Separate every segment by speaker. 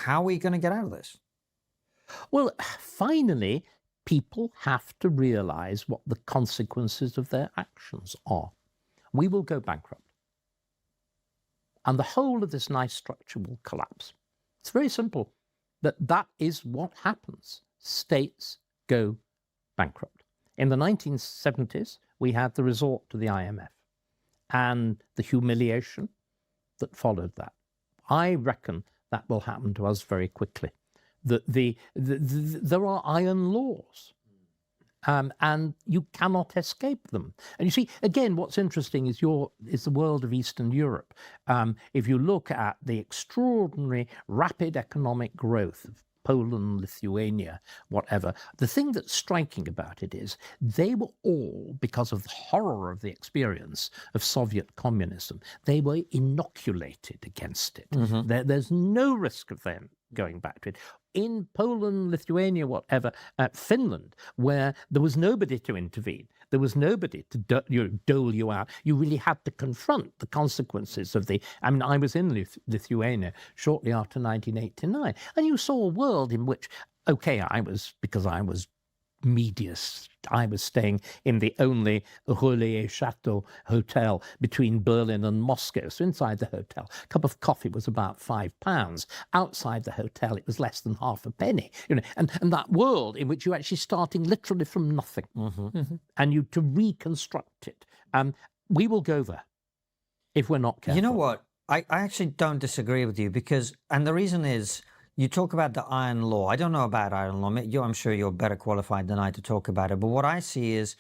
Speaker 1: how are we going to get out of this?
Speaker 2: Well, finally, people have to realize what the consequences of their actions are. We will go bankrupt. And the whole of this nice structure will collapse. It's very simple. That is what happens. States go bankrupt. In the 1970s, we had the resort to the IMF and the humiliation that followed that. I reckon that will happen to us very quickly. There are iron laws, and you cannot escape them. And you see, again, what's interesting is the world of Eastern Europe. If you look at the extraordinary rapid economic growth of Poland, Lithuania, whatever, the thing that's striking about it is they were all, because of the horror of the experience of Soviet communism, they were inoculated against it. There's no risk of them going back to it. In Poland, Lithuania, whatever, Finland, where there was nobody to intervene, there was nobody to dole you out. You really had to confront the consequences of I mean, I was in Lithuania shortly after 1989, and you saw a world in which, okay, because I was medius, I was staying in the only Relais Chateau hotel between Berlin and Moscow. So inside the hotel, a cup of coffee was about £5. Outside the hotel, it was less than half a penny. And that world in which you're actually starting literally from nothing, and you to reconstruct it. We will go there if we're not careful.
Speaker 1: You know what? I actually don't disagree with you and the reason is, you talk about the iron law. I don't know about iron law. I'm sure you're better qualified than I to talk about it. But what I see is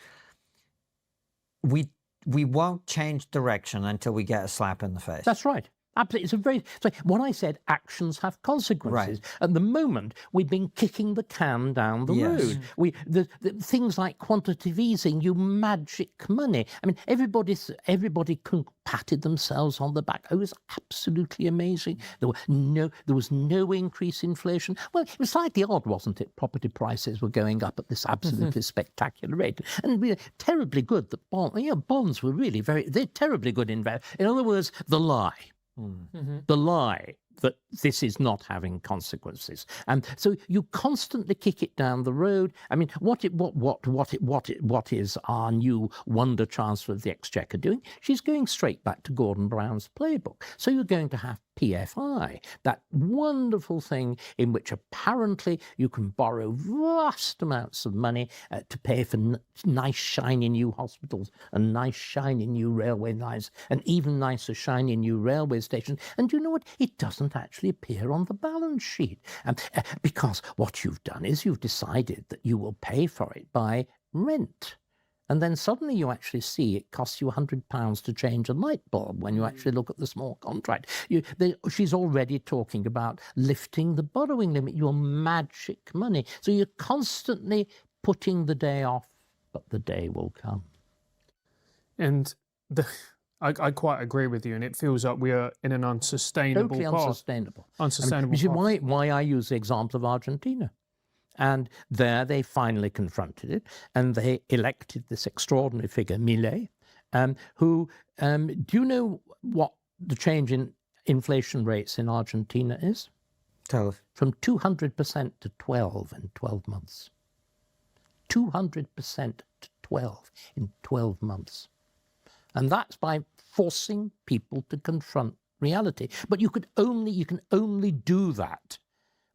Speaker 1: we won't change direction until we get a slap in the face.
Speaker 2: That's right. Absolutely. What I said, actions have consequences.
Speaker 1: Right.
Speaker 2: At the moment, we've been kicking the can down the road. The things like quantitative easing, you magic money. I mean, everybody patted themselves on the back. It was absolutely amazing. There was no increase in inflation. Well, it was slightly odd, wasn't it? Property prices were going up at this absolutely spectacular rate. And we were terribly good that bonds were really they're terribly good in other words, the lie. The lie that this is not having consequences, and so you constantly kick it down the road. I mean, what is our new wonder chancellor of the Exchequer doing? She's going straight back to Gordon Brown's playbook. So you're going to have PFI, that wonderful thing in which apparently you can borrow vast amounts of money to pay for nice shiny new hospitals and nice shiny new railway lines and even nicer shiny new railway stations. And you know what? It doesn't actually appear on the balance sheet. Because what you've done is you've decided that you will pay for it by rent. And then suddenly you actually see it costs you £100 to change a light bulb when you actually look at the small contract. She's already talking about lifting the borrowing limit, your magic money. So you're constantly putting the day off, but the day will come.
Speaker 3: And I quite agree with you, and it feels like we are in an unsustainable
Speaker 2: Totally
Speaker 3: path.
Speaker 2: Unsustainable path. Why I use the example of Argentina. And there they finally confronted it, and they elected this extraordinary figure, Milei, who, do you know what the change in inflation rates in Argentina is?
Speaker 1: Tell us.
Speaker 2: From 200% to 12 in 12 months. 200% to 12 in 12 months. And that's by forcing people to confront reality. But you can only do that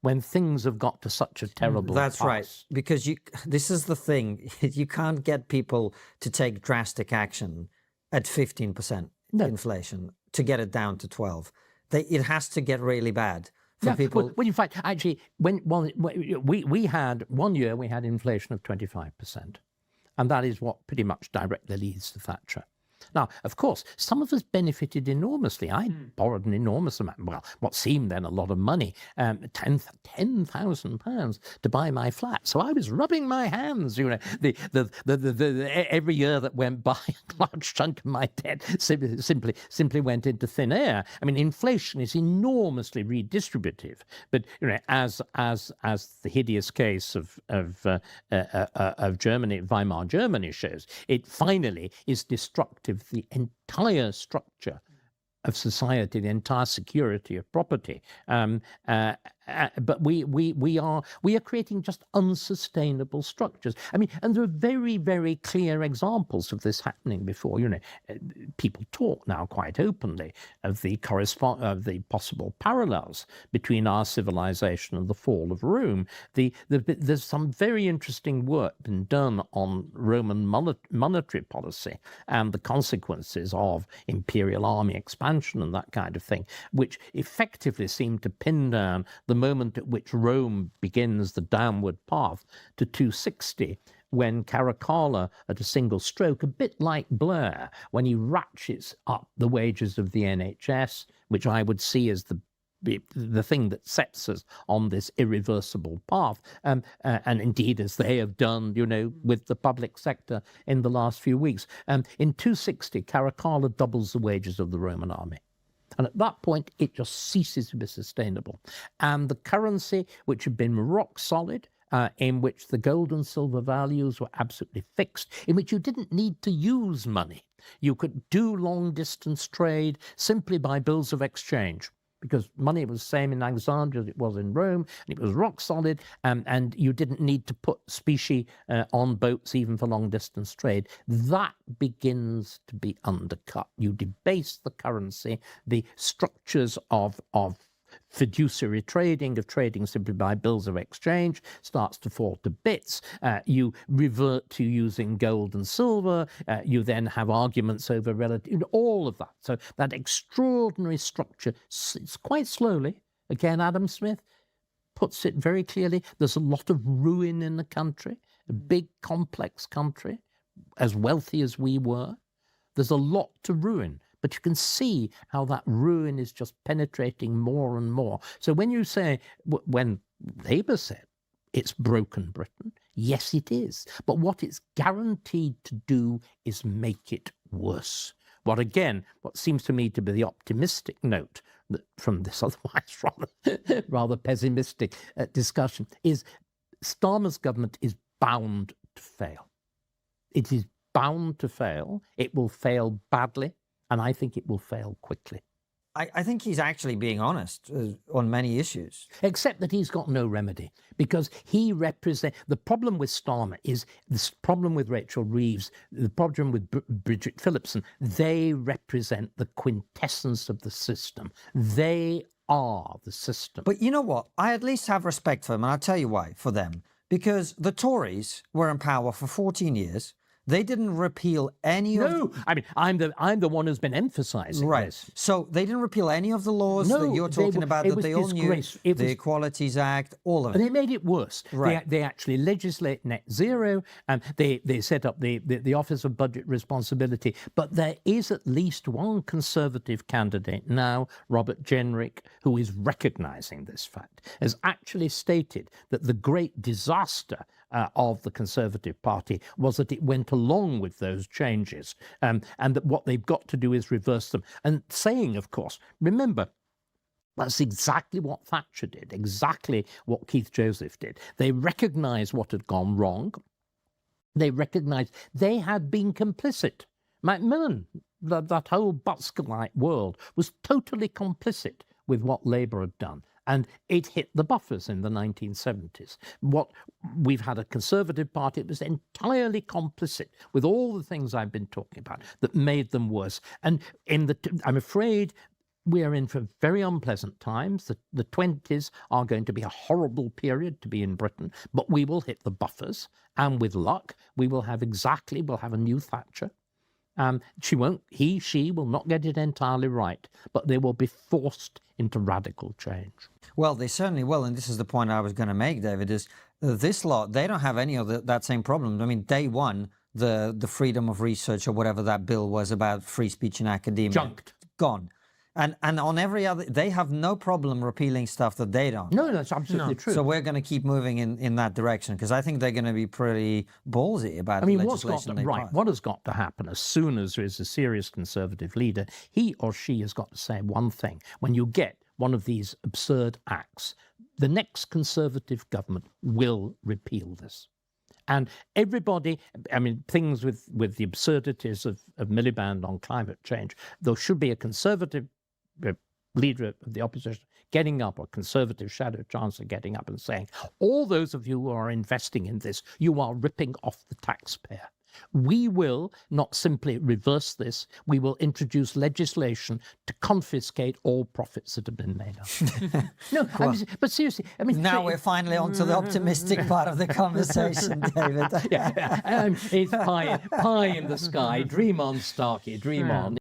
Speaker 2: when things have got to such a terrible
Speaker 1: That's
Speaker 2: pass.
Speaker 1: right, because this is the thing. You can't get people to take drastic action at 15% inflation to get it down to 12. It has to get really bad for people.
Speaker 2: Well, in fact, actually, we had 1 year we had inflation of 25%, and that is what pretty much directly leads to Thatcher. Now, of course, some of us benefited enormously. I borrowed an enormous amount, well, what seemed then a lot of money, £10,000 to buy my flat. So I was rubbing my hands, every year that went by, a large chunk of my debt simply went into thin air. I mean, inflation is enormously redistributive, but as the hideous case of Germany, Weimar Germany shows, it finally is destructive. The entire structure of society, the entire security of property. but we are creating just unsustainable structures. I mean, and there are very, very clear examples of this happening before. You know, people talk now quite openly of the possible parallels between our civilization and the fall of Rome. There's some very interesting work been done on Roman monetary policy and the consequences of imperial army expansion and that kind of thing, which effectively seem to pin down the moment at which Rome begins the downward path to 260, when Caracalla, at a single stroke, a bit like Blair, when he ratchets up the wages of the NHS, which I would see as the thing that sets us on this irreversible path, and indeed as they have done, you know, with the public sector in the last few weeks. In 260, Caracalla doubles the wages of the Roman army. And at that point, it just ceases to be sustainable. And the currency, which had been rock solid, in which the gold and silver values were absolutely fixed, in which you didn't need to use money. You could do long-distance trade simply by bills of exchange, because money was the same in Alexandria as it was in Rome, and it was rock solid, and you didn't need to put specie on boats even for long-distance trade. That begins to be undercut. You debase the currency, the structures of fiduciary trading, of trading simply by bills of exchange, starts to fall to bits. You revert to using gold and silver. You then have arguments over relative, all of that. So that extraordinary structure, it's quite slowly, again, Adam Smith puts it very clearly, there's a lot of ruin in the country, a big, complex country, as wealthy as we were. There's a lot to ruin. But you can see how that ruin is just penetrating more and more. So when you say, when Labour said it's broken Britain, yes, it is. But what it's guaranteed to do is make it worse. What seems to me to be the optimistic note from this otherwise rather pessimistic discussion is Starmer's government is bound to fail. It is bound to fail. It will fail badly. And I think it will fail quickly.
Speaker 1: I think he's actually being honest on many issues.
Speaker 2: Except that he's got no remedy, because he represents... The problem with Starmer is the problem with Rachel Reeves, the problem with Bridget Phillipson. They represent the quintessence of the system. They are the system.
Speaker 1: But you know what? I at least have respect for them, and I'll tell you why, for them. Because the Tories were in power for 14 years. They didn't repeal any of...
Speaker 2: No, I mean, I'm the one who's been emphasising this.
Speaker 1: So they didn't repeal any of the laws that you're talking about that they all knew, the Equalities Act, all of it.
Speaker 2: And they made it worse.
Speaker 1: Right.
Speaker 2: They actually legislate net zero, and they set up the Office of Budget Responsibility. But there is at least one Conservative candidate now, Robert Jenrick, who is recognising this fact, has actually stated that the great disaster of the Conservative Party was that it went along with those changes, and that what they've got to do is reverse them. And saying, of course, remember, that's exactly what Thatcher did, exactly what Keith Joseph did. They recognised what had gone wrong. They recognised they had been complicit. Macmillan, that whole Butskellite world, was totally complicit with what Labour had done. And it hit the buffers in the 1970s. We've had a Conservative Party that was entirely complicit with all the things I've been talking about that made them worse. And I'm afraid we are in for very unpleasant times. The 20s are going to be a horrible period to be in Britain, but we will hit the buffers. And with luck, we'll have a new Thatcher. She will not get it entirely right, but they will be forced into radical change.
Speaker 1: Well, they certainly will, and this is the point I was going to make, David, is this lot, they don't have any of that same problem. I mean, day one, the freedom of research or whatever that bill was about free speech in academia.
Speaker 2: Junked.
Speaker 1: Gone. And on every other, they have no problem repealing stuff that they don't.
Speaker 2: No, that's absolutely true.
Speaker 1: So we're going to keep moving in that direction, because I think they're going to be pretty ballsy about the legislation they pass.
Speaker 2: What has got to happen as soon as there is a serious Conservative leader, he or she has got to say one thing. When you get one of these absurd acts, the next Conservative government will repeal this. And everybody, I mean, things with the absurdities of Miliband on climate change, there should be a Conservative leader of the opposition getting up, or Conservative Shadow Chancellor getting up and saying, all those of you who are investing in this, you are ripping off the taxpayer. We will not simply reverse this, we will introduce legislation to confiscate all profits that have been made up. No, but seriously, I mean...
Speaker 1: Now we're finally on to the optimistic part of the conversation, David.
Speaker 2: It's pie in the sky. Dream on, Starkey, dream on.